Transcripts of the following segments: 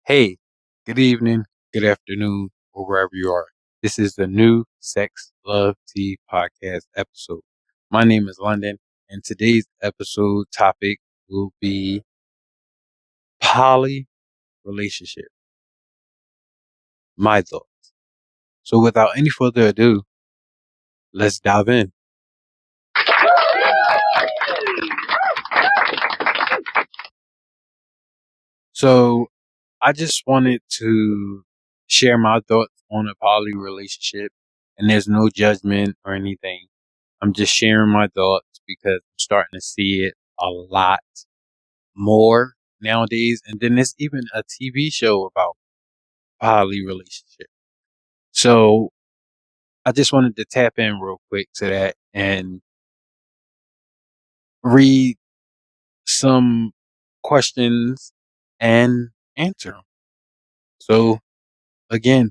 Hey, good evening, good afternoon, or wherever you are. This is the new Sex Love Tea podcast episode. My name is London, and today's episode topic will be poly relationship. My thoughts. So, without any further ado, let's dive in. So, I just wanted to share my thoughts on a poly relationship, and there's no judgment or anything. I'm just sharing my thoughts because I'm starting to see it a lot more nowadays. And then there's even a TV show about poly relationship. So I just wanted to tap in real quick to that and read some questions and answer them. So again,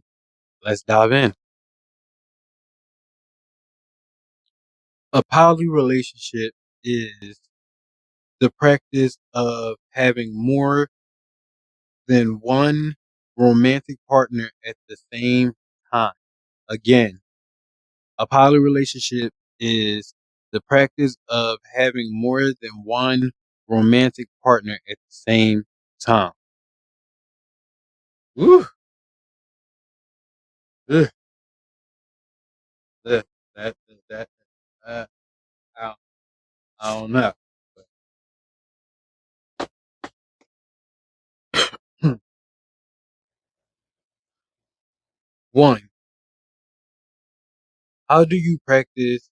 let's dive in. A poly relationship is the practice of having more than one romantic partner at the same time. Again, a poly relationship is the practice of having more than one romantic partner at the same time. Woo! Ugh, ugh, that, that, uh, I, I don't know. One, how do you practice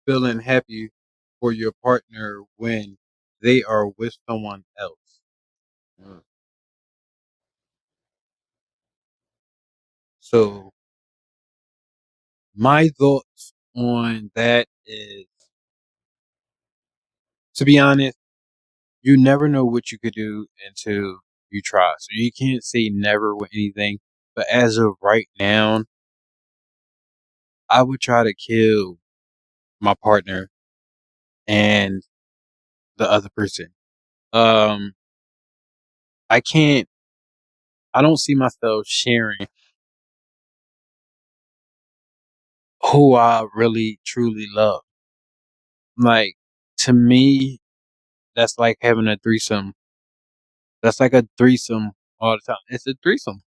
feeling happy for your partner when they are with someone else? Mm. So my thoughts on that is, to be honest, you never know what you could do until you try. So you can't say never with anything. But as of right now, I would try to kill my partner and the other person. Um, I can't. I don't see myself sharing who I really truly love. Like, to me, that's like having a threesome. That's like a threesome all the time. It's a threesome,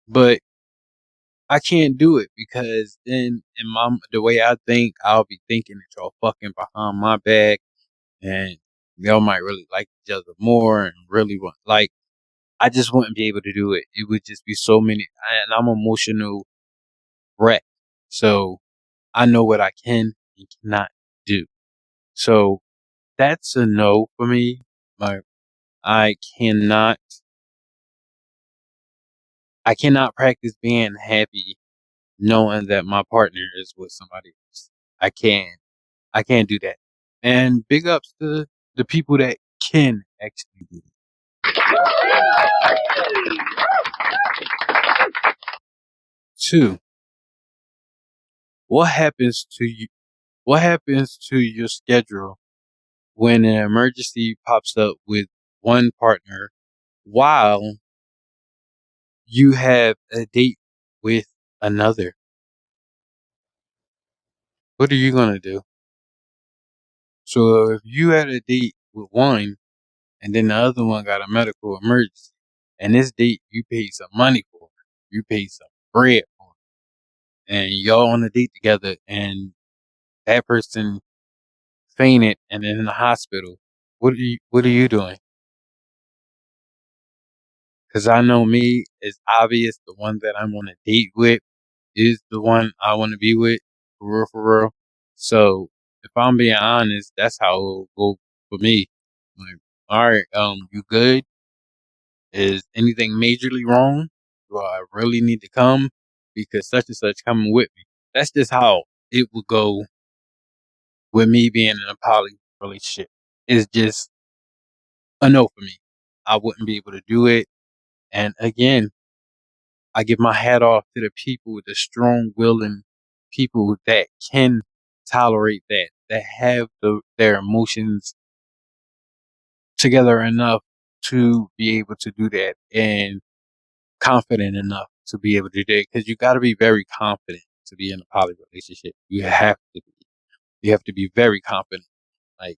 but I can't do it because then in the way I think, I'll be thinking that y'all fucking behind my back and y'all might really like each other more and really want, like, I just wouldn't be able to do it. It would just be so many, and I'm emotional wreck. So I know what I can and cannot do. So that's a no for me. Like, I cannot, I cannot practice being happy knowing that my partner is with somebody else. I can't. I can't do that. And big ups to the people that can actually do it. Two, what happens to you? What happens to your schedule when an emergency pops up with one partner while you have a date with another? What are you gonna do? So if you had a date with one and then the other one got a medical emergency, and this date you paid some money for, you paid some bread for, and y'all on a date together, and that person fainted and in the hospital, what are you doing? Because I know me, it's obvious the one that I'm on a date with is the one I want to be with, for real, for real. So if I'm being honest, that's how it'll go for me. Like, all right, you good? Is anything majorly wrong? Do I really need to come because such and such coming with me? That's just how it would go with me being in a poly relationship. It's just a no for me. I wouldn't be able to do it. And again, I give my hat off to the people, the strong willing people that can tolerate that have their emotions together enough to be able to do that and confident enough to be able to do that because you got to be very confident to be in a poly relationship. You have to be. You have to be very confident. Like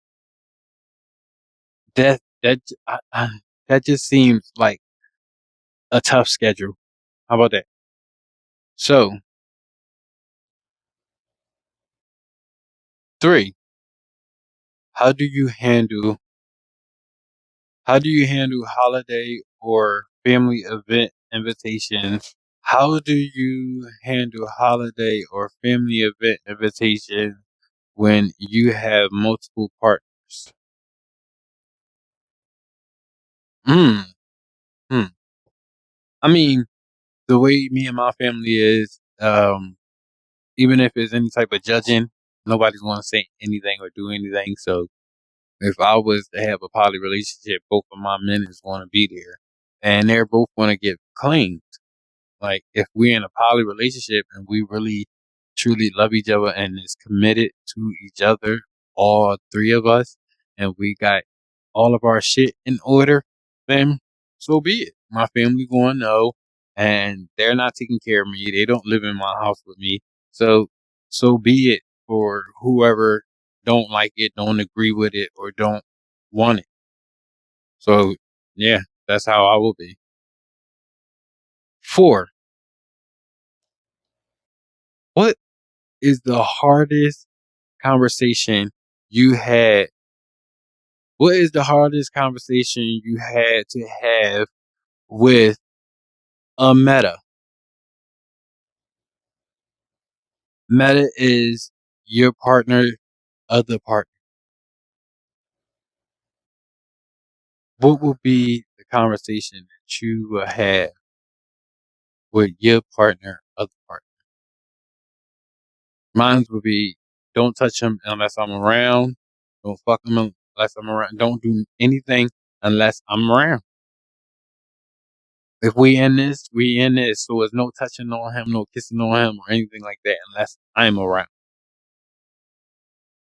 that just seems like a tough schedule. How about that? So, 3, how do you handle holiday or family event invitations? How do you handle holiday or family event invitations when you have multiple partners? Mm, hmm. I mean, the way me and my family is, even if it's any type of judging, nobody's going to say anything or do anything. So if I was to have a poly relationship, both of my men is going to be there, and they're both going to get claimed. Like if we're in a poly relationship and we really truly love each other and is committed to each other, all 3 of us, and we got all of our shit in order, then so be it. My family going to know, and they're not taking care of me. They don't live in my house with me. So be it for whoever don't like it, don't agree with it, or don't want it. So yeah, that's how I will be. 4, what is the hardest conversation you had? What is the hardest conversation you had to have with a meta? Meta is your partner, other partner. What would be the conversation that you would have with your partner, other partner? Mine would be, don't touch him unless I'm around. Don't fuck him unless I'm around. Don't do anything unless I'm around. If we in this, we in this. So there's no touching on him, no kissing on him, or anything like that unless I'm around.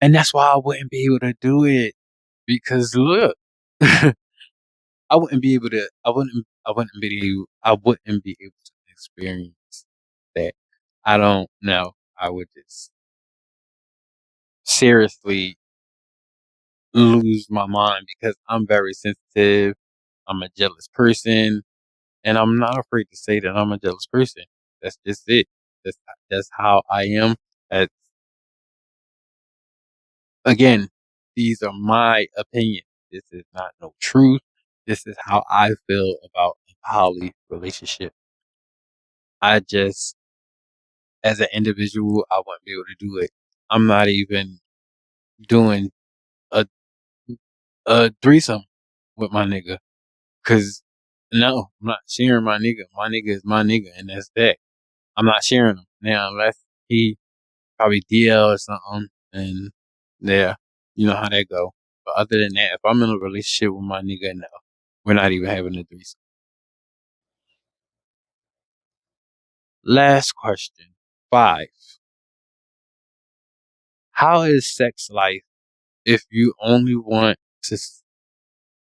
And that's why I wouldn't be able to do it. Because look, I wouldn't be able to. I wouldn't be able to experience that. I don't know. I would just seriously lose my mind because I'm very sensitive. I'm a jealous person, and I'm not afraid to say that I'm a jealous person. That's just it. That's that's how I am. That's, again, these are my opinions. This is not no truth. This is how I feel about a poly relationship. I just, as an individual, I wouldn't be able to do it. I'm not even doing a threesome with my nigga. Cause no, I'm not sharing my nigga. My nigga is my nigga, and that's that. I'm not sharing him now unless he probably DL or something, and yeah, you know how that go. But other than that, if I'm in a relationship with my nigga, no, we're not even having a threesome. Last question. 5. How is sex life if you only want to?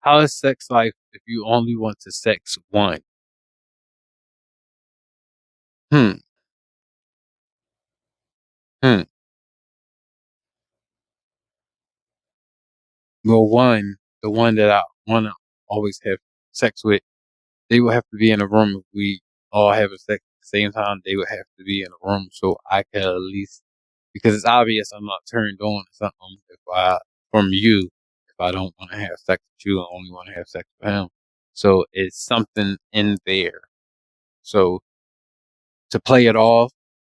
How is sex life if you only want to sex one? Hmm. Hmm. Well, the one that I want to always have sex with, they will have to be in a room. If we all have a sex at the same time, they would have to be in a room so I can at least, because it's obvious I'm not turned on or something if I, from you, if I don't want to have sex with you, I only want to have sex with him. So it's something in there. So to play it off,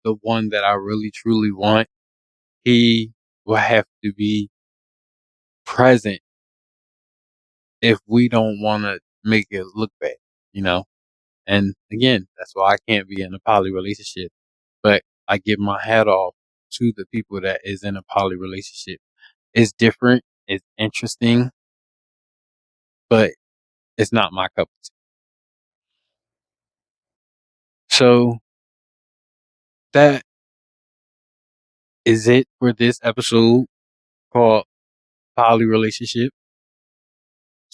the one that I really truly want, he will have to be present if we don't want to make it look bad, you know? And again, that's why I can't be in a poly relationship. But I give my hat off to the people that is in a poly relationship. It's different, it's interesting, but it's not my cup of tea. So that is it for this episode called Poly Relationship.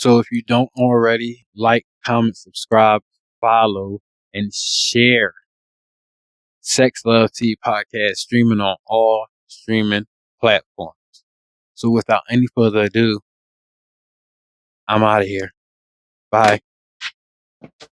So if you don't already, like, comment, subscribe, follow, and share Sex Love Tea Podcast, streaming on all streaming platforms. So without any further ado, I'm out of here. Bye.